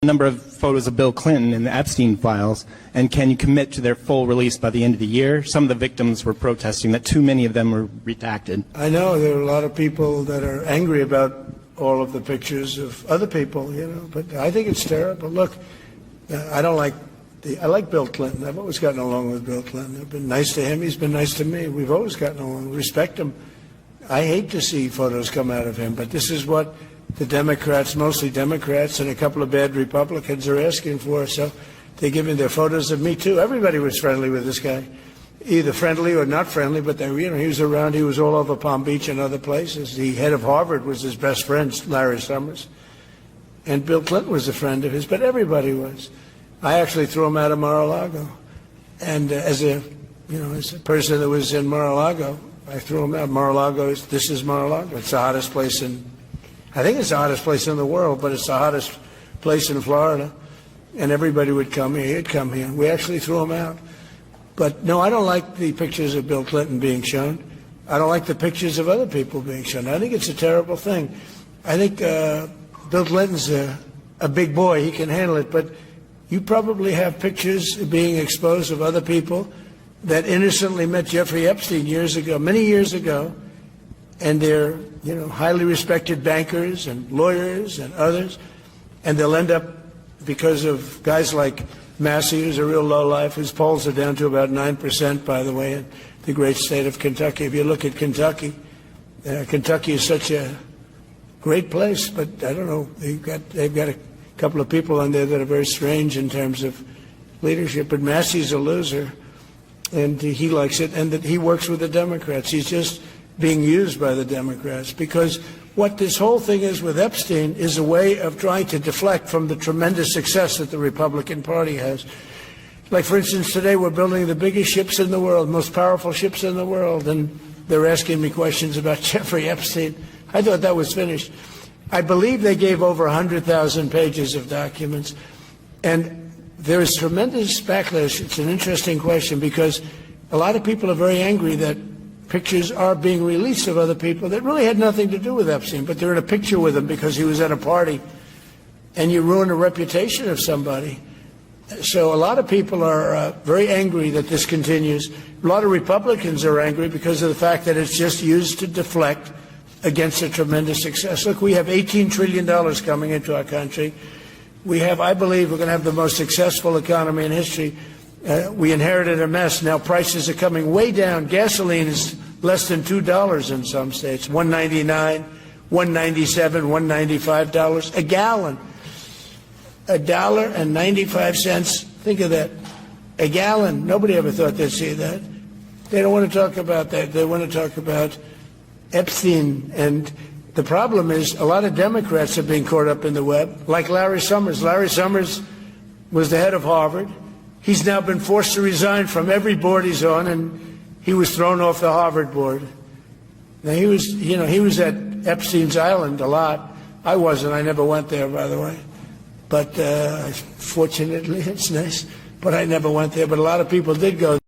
A number of photos of Bill Clinton in the Epstein Files, and can you commit to their full release by the end of the year? Some of the victims were protesting that too many of them were redacted. I know there are a lot of people that are angry about all of the pictures of other people, but I think it's terrible. Look, I like Bill Clinton. I've always gotten along with Bill Clinton. I've been nice to him. He's been nice to me. We've always gotten along. Respect him. I hate to see photos come out of him, but this is what the Democrats, mostly Democrats, and a couple of bad Republicans are asking for. So they give me their photos of me, too. Everybody was friendly with this guy, either friendly or not friendly, but he was around. He was all over Palm Beach and other places. The head of Harvard was his best friend, Larry Summers. And Bill Clinton was a friend of his, but everybody was. I actually threw him out of Mar-a-Lago. And as a person that was in Mar-a-Lago, I threw him out. This is Mar-a-Lago. It's the hottest place I think it's the hottest place in the world, but it's the hottest place in Florida. And everybody would come here. He'd come here. We actually threw him out. But no, I don't like the pictures of Bill Clinton being shown. I don't like the pictures of other people being shown. I think it's a terrible thing. I think Bill Clinton's a big boy. He can handle it. But you probably have pictures being exposed of other people that innocently met Jeffrey Epstein many years ago, and they're highly respected bankers and lawyers and others, and they'll end up, because of guys like Massie, who's a real lowlife, whose polls are down to about 9%, by the way, in the great state of Kentucky. If you look at Kentucky, Kentucky is such a great place, but I don't know, they've got a couple of people on there that are very strange in terms of leadership, but Massie's a loser, and he likes it, and that he works with the Democrats. He's just being used by the Democrats, because what this whole thing is with Epstein is a way of trying to deflect from the tremendous success that the Republican Party has. Like, for instance, today we're building the biggest ships in the world, most powerful ships in the world, and they're asking me questions about Jeffrey Epstein. I thought that was finished. I believe they gave over 100,000 pages of documents, and there is tremendous backlash. It's an interesting question, because a lot of people are very angry that pictures are being released of other people that really had nothing to do with Epstein, but they're in a picture with him because he was at a party, and you ruin the reputation of somebody. So a lot of people are very angry that this continues. A lot of Republicans are angry because of the fact that it's just used to deflect against a tremendous success. Look, we have $18 trillion coming into our country. I believe we're going to have the most successful economy in history. We inherited a mess. Now prices are coming way down. Gasoline is less than $2 in some states. $1.99, $1.97, $1.95 a gallon. $1.95. Think of that. A gallon. Nobody ever thought they'd see that. They don't want to talk about that. They want to talk about Epstein. And the problem is a lot of Democrats are being caught up in the web, like Larry Summers. Larry Summers was the head of Harvard. He's now been forced to resign from every board he's on, and he was thrown off the Harvard board. Now, he was at Epstein's Island a lot. I wasn't. I never went there, by the way. But fortunately, it's nice. But I never went there. But a lot of people did go.